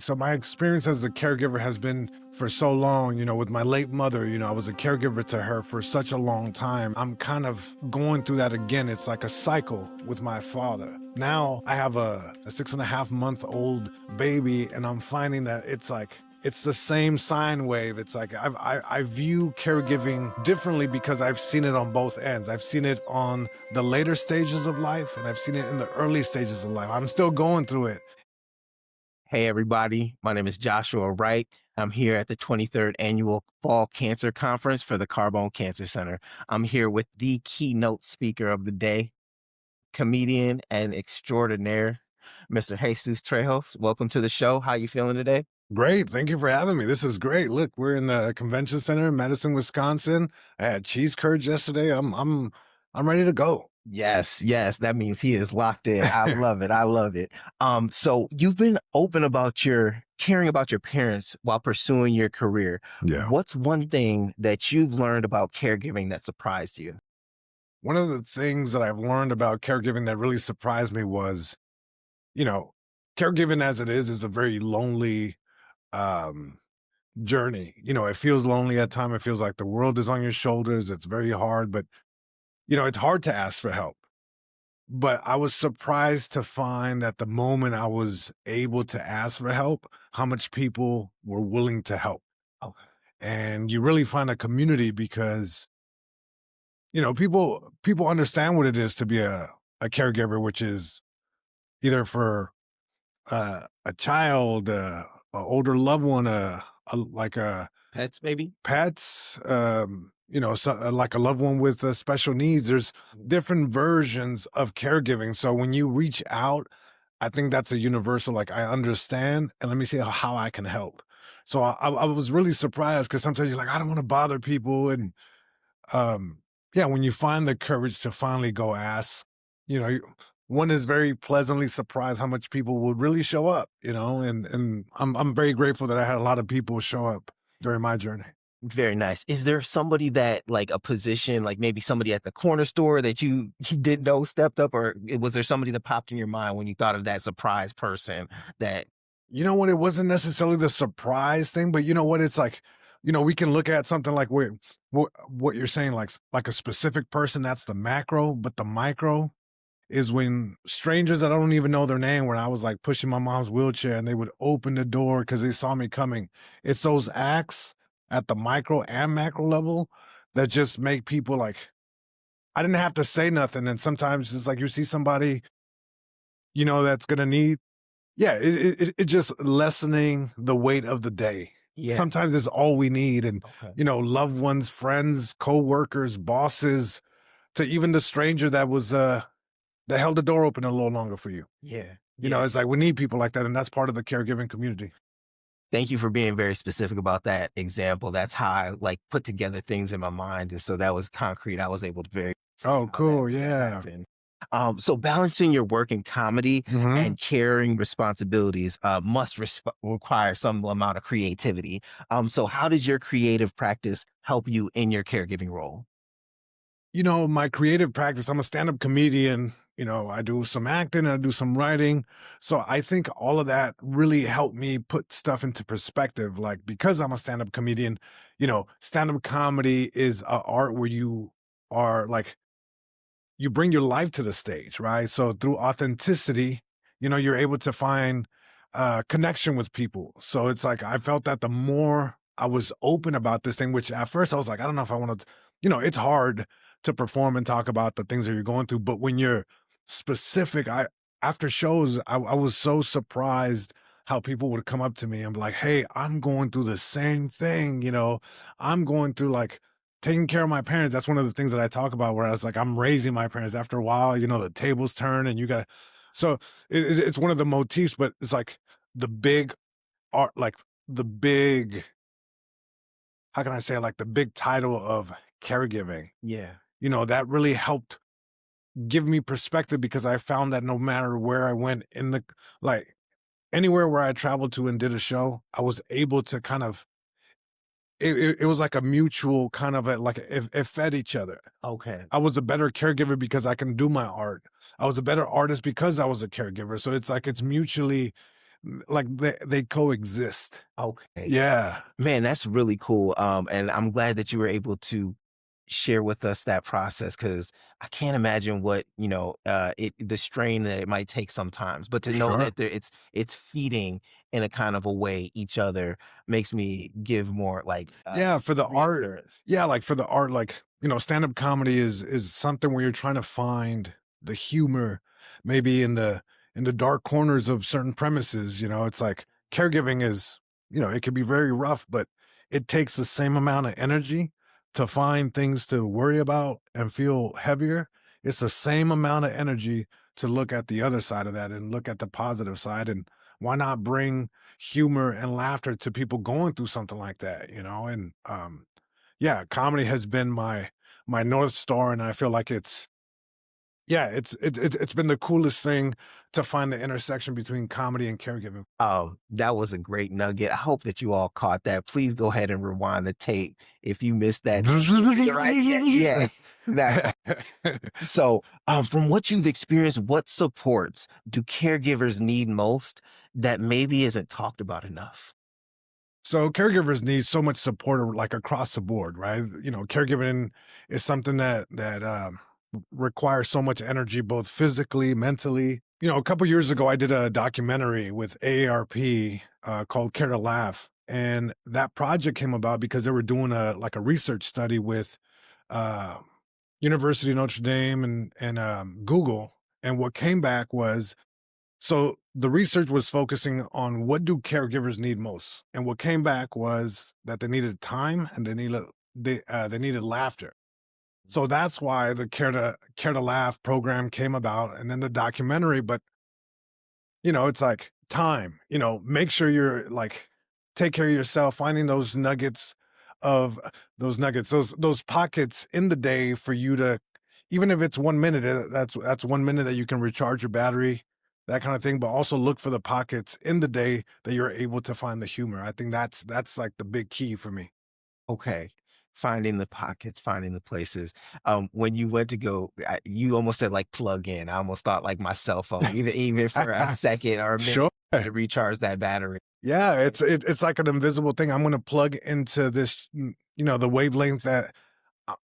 So my experience as a caregiver has been for so long, with my late mother, I was a caregiver to her for such a long time. I'm kind of going through that again. It's like a cycle with my father. Now I have a 6.5-month-old baby, and I'm finding that it's the same sine wave. It's like I view caregiving differently because I've seen it on both ends. I've seen it on the later stages of life, and I've seen it in the early stages of life. I'm still going through it. Hey, everybody. My name is Joshua Wright. I'm here at the 23rd Annual Fall Cancer Conference for the Carbone Cancer Center. I'm here with the keynote speaker of the day, comedian and extraordinaire, Mr. Jesús Trejo. Welcome to the show. How you feeling today? Great. Thank you for having me. This is great. Look, we're in the convention center in Madison, Wisconsin. I had cheese curds yesterday. I'm ready to go. Yes, that means he is locked in. I love it. I love it. So you've been open about your caring about your parents while pursuing your career. Yeah. What's one thing that you've learned about caregiving that surprised you? One of the things that I've learned about caregiving that really surprised me was, you know, caregiving as it is a very lonely um journey. It feels lonely at times. It feels like the world is on your shoulders. It's very hard, but it's hard to ask for help. But I was surprised to find that the moment I was able to ask for help, how much people were willing to help. Oh, And you really find a community because, people understand what it is to be a caregiver, which is either for a child, a older loved one, like a pets, maybe? pets, like a loved one with special needs. There's different versions of caregiving. So when you reach out, I think that's a universal, like, I understand, and let me see how I can help. So I was really surprised because sometimes you're like, I don't want to bother people. And um, yeah, when you find the courage to finally go ask, one is very pleasantly surprised how much people would really show up, and I'm very grateful that I had a lot of people show up during my journey. Very nice. Is there somebody that, like a position, like maybe somebody at the corner store that you didn't know stepped up, or was there somebody that popped in your mind when you thought of that surprise person that, You know what? It wasn't necessarily the surprise thing, but you know what? It's like, we can look at something like what you're saying, like a specific person. That's the macro, but the micro is when strangers that I don't even know their name, when I was like pushing my mom's wheelchair and they would open the door because they saw me coming. It's those acts at the micro and macro level that just make people like, I didn't have to say nothing. And sometimes it's like you see somebody, that's gonna need, yeah, it just lessening the weight of the day. yeah, Sometimes it's all we need. And, okay, loved ones, friends, co-workers, bosses, to even the stranger that held the door open a little longer for you. yeah, yeah. It's like we need people like that, and that's part of the caregiving community. Thank you for being very specific about that example. That's how I like put together things in my mind. And so that was concrete. I was able to very see Oh, how that cool. Yeah. happened. So balancing your work in comedy Mhm. and carrying responsibilities must require some amount of creativity. So how does your creative practice help you in your caregiving role? My creative practice, I'm a stand-up comedian. I do some acting and I do some writing. So I think all of that really helped me put stuff into perspective. Like, because I'm a stand-up comedian, stand-up comedy is a art where you are like, you bring your life to the stage, right? So through authenticity, you're able to find connection with people. So it's like I felt that the more I was open about this thing, which at first I was like, I don't know if I want to, it's hard to perform and talk about the things that you're going through. But when you're specific, I after shows, I was so surprised how people would come up to me and be like, hey, I'm going through the same thing, I'm going through like taking care of my parents. That's one of the things that I talk about where I was like, I'm raising my parents. After a while, the tables turn and you got, so it's one of the motifs, but it's like the big art, like the big, how can I say it? Like the big title of caregiving, Yeah. that really helped give me perspective because I found that no matter where I went in the, like anywhere where I traveled to and did a show, I was able to kind of, it was like a mutual kind of like it fed each other. Okay. I was a better caregiver because I can do my art. I was a better artist because I was a caregiver. So it's like it's mutually like they coexist. Okay. Yeah, Man, that's really cool. And I'm glad that you were able to share with us that process because I can't imagine what, the strain that it might take sometimes. But to know sure. that it's feeding in a kind of a way each other makes me give more like Yeah, for the art. reassurance. Yeah, like for the art, like, stand-up comedy is something where you're trying to find the humor maybe in the dark corners of certain premises, it's like caregiving is, it can be very rough, but it takes the same amount of energy to find things to worry about and feel heavier. It's the same amount of energy to look at the other side of that and look at the positive side. And why not bring humor and laughter to people going through something like that, And yeah, comedy has been my North Star, and I feel like yeah, it's been the coolest thing to find the intersection between comedy and caregiving. That was a great nugget. I hope that you all caught that. Please go ahead and rewind the tape if you missed that. You're right. Yeah, yeah. That So, from what you've experienced, what supports do caregivers need most that maybe isn't talked about enough? So caregivers need so much support like across the board, right? Caregiving is something that requires so much energy, both physically, mentally. A couple years ago, I did a documentary with AARP called Care to Laugh, and that project came about because they were doing a research study with uh, University of Notre Dame and Google, and what came back was so the research was focusing on what do caregivers need most, and what came back was that they needed time and they needed laughter. So that's why the Care to Laugh program came about, and then the documentary. But it's like time. Make sure you're like take care of yourself, finding of those pockets in the day for you to, even if it's 1 minute, that's 1 minute that you can recharge your battery, that kind of thing. But also look for the pockets in the day that you're able to find the humor. I think that's like the big key for me. Okay. Finding the pockets, finding the places. When you went to go, you almost said like plug in. I almost thought like my cell phone, even for a second or a minute Sure. to recharge that battery. Yeah, it's like an invisible thing. I'm gonna plug into this, the wavelength that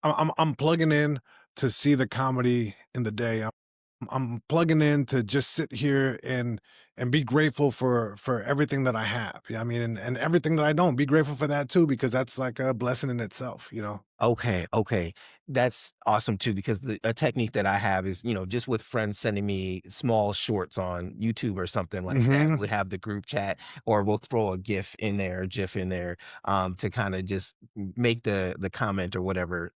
I'm plugging in to see the comedy in the day. I'm plugging in to just sit here and be grateful for everything that I have. Yeah, I mean, and everything that I don't, be grateful for that too, because that's like a blessing in itself. Okay, okay. That's awesome too, because a technique that I have is, just with friends sending me small shorts on YouTube or something like that. Hmm. We have the group chat, or we'll throw a GIF in there, a GIF in there, to kind of just make the comment or whatever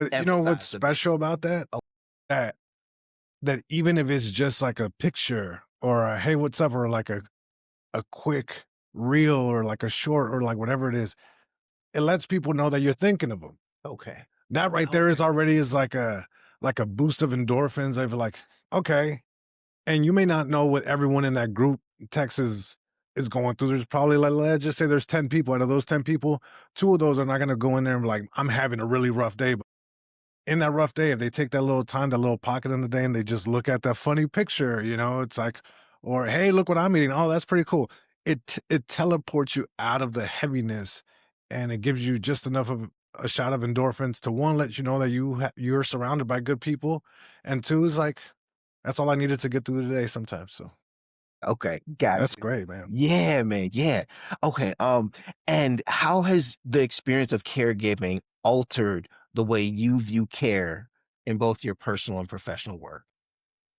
You know what's emphasize the. special about that? Oh, That that even if it's just like a picture or a hey, what's up, or like a quick reel or like a short or like whatever it is, it lets people know that you're thinking of them. okay, That right there is okay, already is like a boost of endorphins of like, okay. And you may not know what everyone in that group text is going through. There's probably like let's just say there's 10 people. Out of those 10 people, two of those are not gonna go in there and be like, I'm having a really rough day. But in that rough day, if they take that little time, that little pocket in the day, and they just look at that funny picture, it's like, or hey, look what I'm eating. Oh, that's pretty cool. It teleports you out of the heaviness, and it gives you just enough of a shot of endorphins to one, let you know that you're surrounded by good people, and two is like that's all I needed to get through the day sometimes. So okay. Got that's you. great, man. Yeah, man. Yeah. Okay. And how has the experience of caregiving altered the way you view care in both your personal and professional work?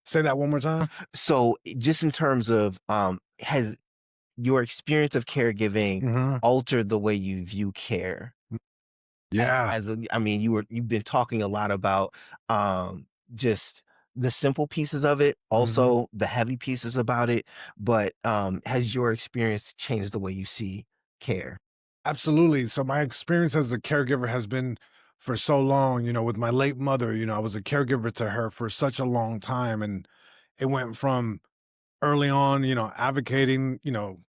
Say that one more time. So, just in terms of, has your experience of caregiving Hmm. altered the way you view care? Yeah, I mean, you've been talking a lot about, just the simple pieces of it, hmm, also the heavy pieces about it, but, has your experience changed the way you see care? absolutely. So my experience as a caregiver has been for so long. With my late mother. I was a caregiver to her for such a long time, and it went from early on, advocating,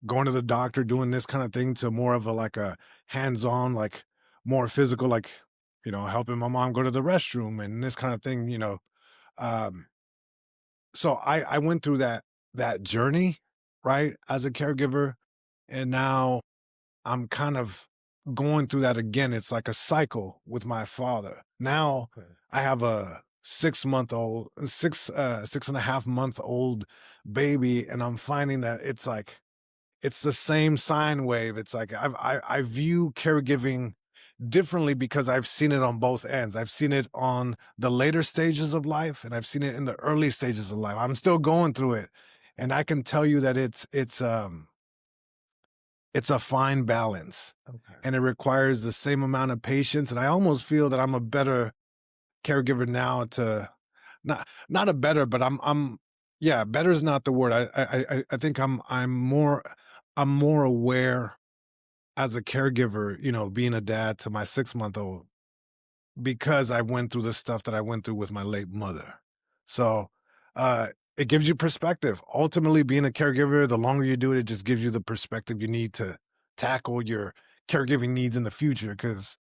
going to the doctor, doing this kind of thing, to more of a like a hands-on, like more physical, like helping my mom go to the restroom and this kind of thing. Um, so I went through that journey, right, as a caregiver. And now I'm kind of going through that again. It's like a cycle with my father. Now Okay. I have a 6 month old, 6.5 month old baby, and I'm finding that it's like it's the same sine wave. It's like I view caregiving differently because I've seen it on both ends. I've seen it on the later stages of life, and I've seen it in the early stages of life. I'm still going through it, and I can tell you that it's a fine balance, Okay. and it requires the same amount of patience. And I almost feel that I'm a better caregiver now. To not a better, but I'm yeah, better is not the word. I think I'm more aware as a caregiver, being a dad to my 6 month old, because I went through the stuff that I went through with my late mother. So it gives you perspective. Ultimately, being a caregiver, the longer you do it, it just gives you the perspective you need to tackle your caregiving needs in the future. Because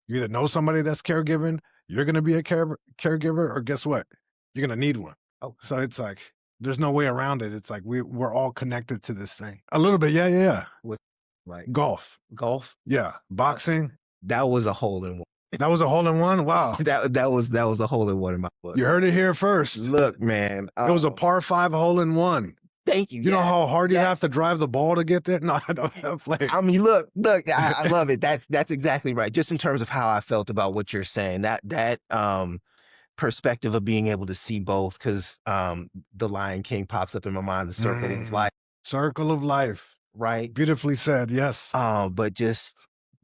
you either know somebody that's caregiving, you're going to be a caregiver, or guess what? You're going to need one. Okay. So it's like, there's no way around it. It's like we're all connected to this thing. A little bit. Yeah, yeah, yeah. With like Golf. golf, Yeah. Boxing. that was a hole in one. That was a hole in one. Wow. That was a hole in one in my book. You heard it here first. Look, man. It was a par 5 hole in one. Thank you. You know yeah, how hard you yes. have to drive the ball to get there? No, I don't play. I mean, look, I love it. That's exactly right. Just in terms of how I felt about what you're saying, that perspective of being able to see both, because the Lion King pops up in my mind, the circle of life, Circle of life. right? Beautifully said. Yes. But just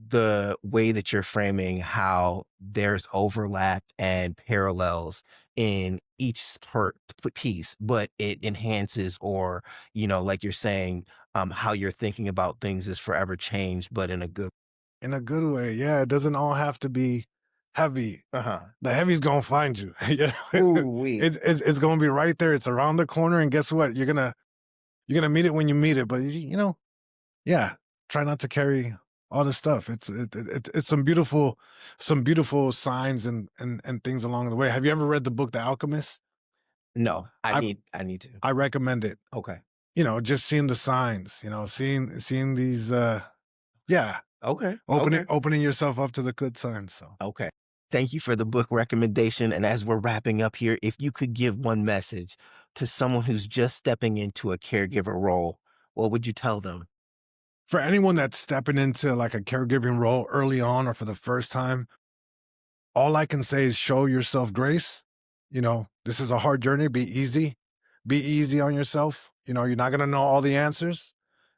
the way that you're framing how there's overlap and parallels in each piece, but it enhances, or, like you're saying, how you're thinking about things is forever changed, but in a good. In a good way. Yeah. It doesn't all have to be heavy. Uh-huh. The heavy's going to find you. Ooh-wee. It's going to be right there. It's around the corner. And guess what? You're going to meet it when you meet it. But, yeah, try not to carry all this stuff. It's some beautiful signs and things along the way. Have you ever read the book The Alchemist? No, I I- need to. I recommend it. Okay. Just seeing the signs, seeing these yeah, Okay. opening yourself up to the good signs. So Okay. Thank you for the book recommendation. And as we're wrapping up here, if you could give one message to someone who's just stepping into a caregiver role, what would you tell them? for anyone that's stepping into like a caregiving role early on or for the first time, all I can say is show yourself grace. This is a hard journey. Be easy. Be easy on yourself. You're not going to know all the answers,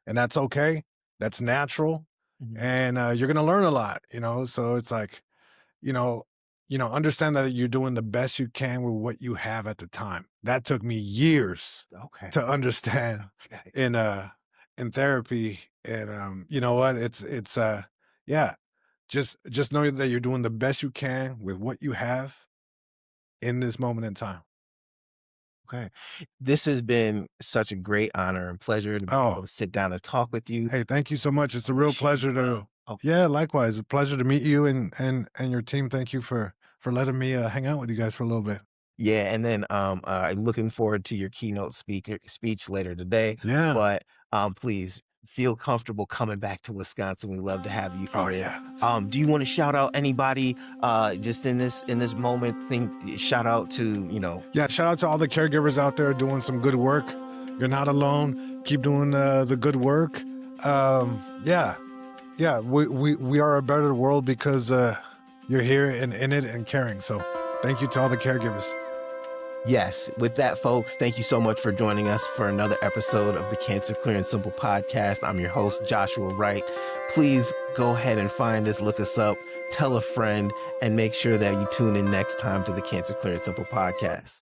and that's okay. That's natural. Mhm. And you're going to learn a lot, so it's like, you know, understand that you're doing the best you can with what you have at the time. That took me years Okay. to understand Okay. in therapy. And you know what? It's yeah, just know that you're doing the best you can with what you have in this moment in time. Okay. This has been such a great honor and pleasure to be able Oh, to sit down and talk with you. hey, thank you so much. It's a real Appreciate pleasure you, to bro. Okay. yeah, likewise. A pleasure to meet you and your team. Thank you for letting me hang out with you guys for a little bit. Yeah, and then looking forward to your keynote speech later today. Yeah. But please feel comfortable coming back to Wisconsin. We love to have you Oh here. yeah. Do you want to shout out anybody just in this moment? Shout out to Yeah, shout out to all the caregivers out there doing some good work. You're not alone. Keep doing the good work. Yeah, we are a better world because you're here and in it and caring. So thank you to all the caregivers. Yes. With that, folks, thank you so much for joining us for another episode of the Cancer Clear and Simple podcast. I'm your host, Joshua Wright. Please go ahead and find us, look us up, tell a friend, and make sure that you tune in next time to the Cancer Clear and Simple podcast.